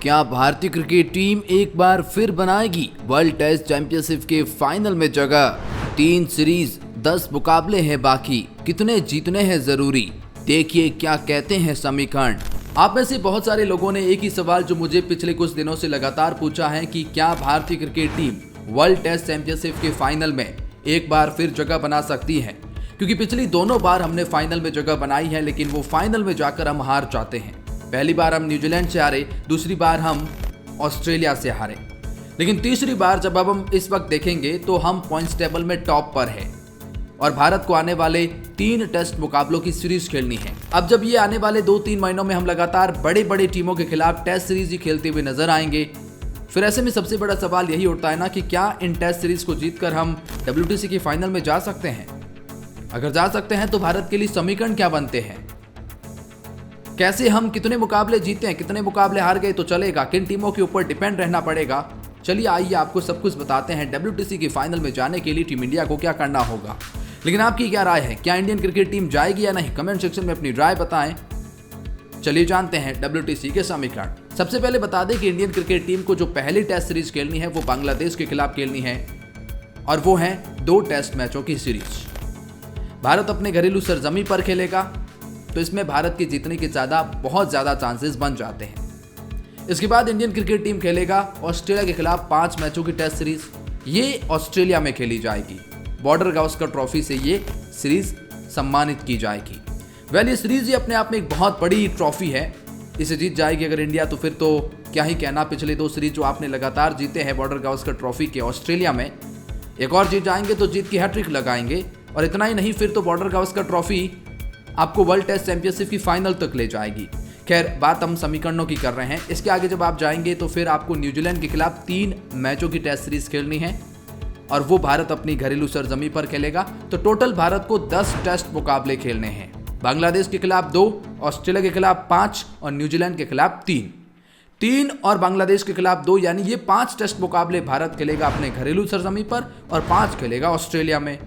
क्या भारतीय cricket team एक बार फिर बनाएगी वर्ल्ड टेस्ट चैंपियनशिप के फाइनल में जगह? 3 सीरीज 10 मुकाबले हैं बाकी, कितने जीतने हैं जरूरी? देखिए क्या कहते हैं समीकरण। आप में से बहुत सारे लोगों ने एक ही सवाल जो मुझे पिछले कुछ दिनों से लगातार पूछा है कि क्या भारतीय cricket team world test championship के फाइनल में एक बार फिर जगह बना सकती है? क्योंकि पिछली दोनों बार हमने फाइनल में जगह बनाई है, लेकिन वो फाइनल में जाकर हम हार जाते हैं। पहली बार हम न्यूजीलैंड से हारे, दूसरी बार हम ऑस्ट्रेलिया से हारे, लेकिन तीसरी बार जब अब हम इस वक्त देखेंगे तो हम पॉइंट्स टेबल में टॉप पर है और भारत को आने वाले 3 टेस्ट मुकाबलों की सीरीज खेलनी है। अब जब ये आने वाले 2-3 महीनों में हम लगातार बड़े बड़े टीमों के खिलाफ टेस्ट सीरीज ही खेलते हुए नजर आएंगे, फिर ऐसे में सबसे बड़ा सवाल यही उठता है ना कि क्या इन टेस्ट सीरीज को जीतकर हम WTC के फाइनल में जा सकते हैं? अगर जा सकते हैं तो भारत के लिए समीकरण क्या बनते हैं? कैसे हम कितने मुकाबले जीते हैं, कितने मुकाबले हार गए तो चलेगा, किन टीमों के ऊपर डिपेंड रहना पड़ेगा? चलिए आइए आपको सब कुछ बताते हैं। WTC के फाइनल में जाने के लिए टीम इंडिया को क्या करना होगा। लेकिन आपकी क्या राय है, क्या इंडियन क्रिकेट टीम जाएगी या नहीं? कमेंट सेक्शन में अपनी राय बताएं। चलिए जानते हैं WTC के समीकरण। सबसे पहले बता दें कि इंडियन क्रिकेट टीम को जो पहली टेस्ट सीरीज खेलनी है वो बांग्लादेश के खिलाफ खेलनी है और वो है 2 टेस्ट मैचों की सीरीज। भारत अपने घरेलू सरजमी पर खेलेगा तो इसमें भारत की जीतने के बहुत ज्यादा चांसेस बन जाते हैं। इसके बाद इंडियन क्रिकेट टीम खेलेगा ऑस्ट्रेलिया के खिलाफ 5 मैचों की टेस्ट सीरीज। ये ऑस्ट्रेलिया में खेली जाएगी। बॉर्डर गावस्कर ट्रॉफी से ये सीरीज सम्मानित की जाएगी। ये सीरीज ही अपने आप में एक बहुत बड़ी ट्रॉफी है। इसे जीत जाएगी अगर इंडिया तो फिर तो क्या ही कहना। पिछले 2 सीरीज जो आपने लगातार जीते हैं बॉर्डर गावस्कर ट्रॉफी के ऑस्ट्रेलिया में, एक और जीत जाएंगे तो जीत की हैट्रिक लगाएंगे। और इतना ही नहीं, फिर तो बॉर्डर गावस्कर ट्रॉफी आपको वर्ल्ड टेस्ट चैंपियनशिप की फाइनल तक ले जाएगी। खैर, बात हम समीकरणों की कर रहे हैं। इसके आगे जब आप जाएंगे तो फिर आपको न्यूजीलैंड के खिलाफ 3 मैचों की टेस्ट सीरीज खेलनी है और वो भारत अपनी घरेलू सरजमी पर खेलेगा। तो टोटल भारत को 10 टेस्ट मुकाबले खेलने हैं। बांग्लादेश के खिलाफ 2, ऑस्ट्रेलिया के खिलाफ 5 और न्यूजीलैंड के खिलाफ 3 और बांग्लादेश के खिलाफ 2, यानी ये 5 टेस्ट मुकाबले भारत खेलेगा अपने घरेलू सरजमी पर और 5 खेलेगा ऑस्ट्रेलिया में।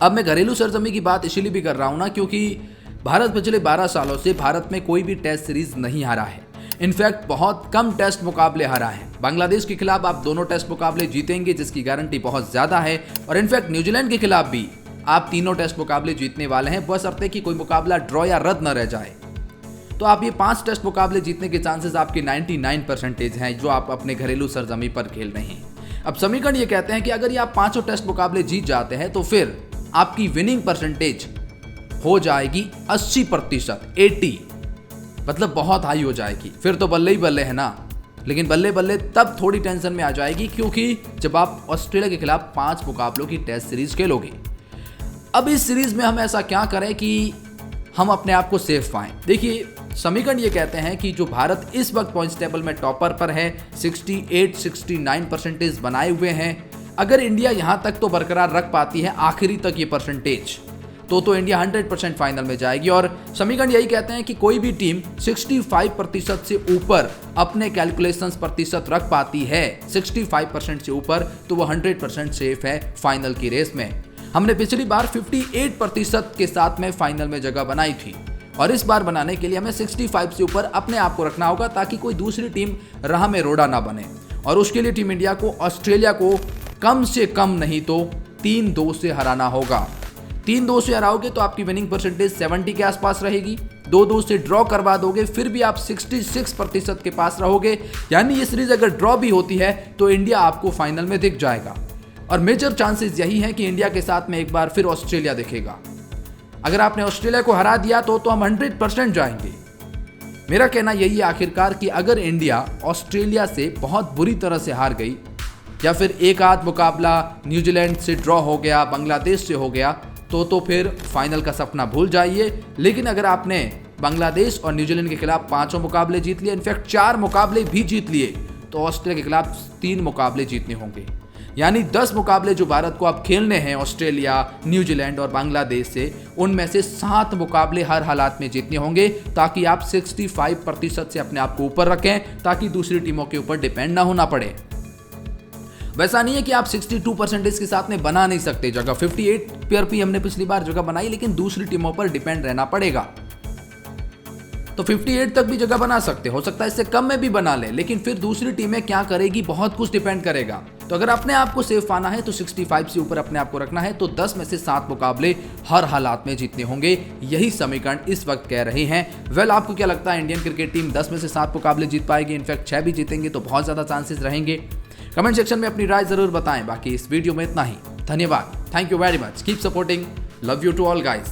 अब मैं घरेलू सरजमी की बात इसलिए भी कर रहा हूं ना क्योंकि भारत पिछले 12 सालों से भारत में कोई भी टेस्ट सीरीज नहीं हारा है। इनफैक्ट बहुत कम टेस्ट मुकाबले हारा है। बांग्लादेश के खिलाफ आप दोनों टेस्ट मुकाबले जीतेंगे जिसकी गारंटी बहुत ज्यादा है और इनफैक्ट न्यूजीलैंड के खिलाफ भी आप तीनों टेस्ट मुकाबले जीतने वाले हैं, बशर्ते कि कोई मुकाबला ड्रॉ या रद्द न रह जाए। तो आप ये 5 टेस्ट मुकाबले जीतने के चांसेस आपके 99% हैं जो आप अपने घरेलू सरजमी पर खेल रहे हैं। अब समीकरण ये कहते हैं कि अगर ये आप 5 टेस्ट मुकाबले जीत जाते हैं तो फिर आपकी विनिंग परसेंटेज हो जाएगी 80%, 80, मतलब बहुत हाई हो जाएगी। फिर तो बल्ले ही बल्ले है ना। लेकिन बल्ले बल्ले तब थोड़ी टेंशन में आ जाएगी क्योंकि जब आप ऑस्ट्रेलिया के खिलाफ 5 मुकाबलों की टेस्ट सीरीज खेलोगे। अब इस सीरीज में हम ऐसा क्या करें कि हम अपने आप को सेफ पाएं? देखिए, समीकरण ये कहते हैं कि जो भारत इस वक्त पॉइंट्स टेबल में टॉपर पर है, 68-69% बनाए हुए हैं। अगर इंडिया यहां तक तो बरकरार रख पाती है आखिरी तक ये परसेंटेज, तो इंडिया 100% फाइनल में जाएगी। और समीकरण यही कहते हैं कि कोई भी टीम 65% से ऊपर अपने कैलकुलेशंस प्रतिशत रख पाती है, 65% से ऊपर, तो वो 100% सेफ है फाइनल की रेस में। हमने पिछली बार 58% के साथ में फाइनल में जगह बनाई थी और इस बार बनाने के लिए हमें 65 से ऊपर अपने आप को रखना होगा ताकि कोई दूसरी टीम राह में रोड़ा ना बने। और उसके लिए टीम इंडिया को ऑस्ट्रेलिया को कम से कम नहीं तो 3-2 से हराना होगा। 3-2 से हराओगे तो आपकी विनिंग परसेंटेज 70 के आसपास रहेगी। 2-2 से ड्रॉ करवा दोगे फिर भी आप 66% के पास रहोगे। यानी ये सीरीज अगर ड्रॉ भी होती है तो इंडिया आपको फाइनल में दिख जाएगा। और मेजर चांसेस यही है कि इंडिया के साथ में एक बार फिर ऑस्ट्रेलिया दिखेगा। अगर आपने ऑस्ट्रेलिया को हरा दिया तो हम 100% जाएंगे। मेरा कहना यही है आखिरकार कि अगर इंडिया ऑस्ट्रेलिया से बहुत बुरी तरह से हार गई या फिर एक आध मुकाबला न्यूजीलैंड से ड्रॉ हो गया, बांग्लादेश से हो गया, तो फिर फाइनल का सपना भूल जाइए। लेकिन अगर आपने बांग्लादेश और न्यूजीलैंड के खिलाफ 5 मुकाबले जीत लिए, इनफैक्ट 4 मुकाबले भी जीत लिए, तो ऑस्ट्रेलिया के खिलाफ 3 मुकाबले जीतने होंगे। यानी 10 मुकाबले जो भारत को अब खेलने हैं ऑस्ट्रेलिया, न्यूजीलैंड और बांग्लादेश से, उनमें से 7 मुकाबले हर हालात में जीतने होंगे ताकि आप 65% से अपने आप को ऊपर रखें, ताकि दूसरी टीमों के ऊपर डिपेंड ना होना पड़े। वैसा नहीं है कि आप 62% के साथ में बना नहीं सकते जगह। 58 पर भी हमने पिछली बार जगह बनाई, लेकिन दूसरी टीमों पर डिपेंड रहना पड़ेगा। तो 58 तक भी जगह बना सकते हो सकता है इससे कम में भी बना ले, लेकिन फिर दूसरी टीमें क्या करेगी बहुत कुछ डिपेंड करेगा। तो अगर अपने आप को सेफ पाना है तो 65 से ऊपर अपने आप को रखना है, तो 10 में से 7 मुकाबले हर हालात में जीतने होंगे, यही समीकरण इस वक्त कह रहे हैं। वेल, आपको क्या लगता है इंडियन क्रिकेट टीम 10 में से 7 मुकाबले जीत पाएगी? इनफैक्ट 6 भी जीतेंगे तो बहुत ज्यादा चांसेस रहेंगे। कमेंट सेक्शन में अपनी राय जरूर बताएं। बाकी इस वीडियो में इतना ही, धन्यवाद, thank you very much, keep supporting, love you to all guys.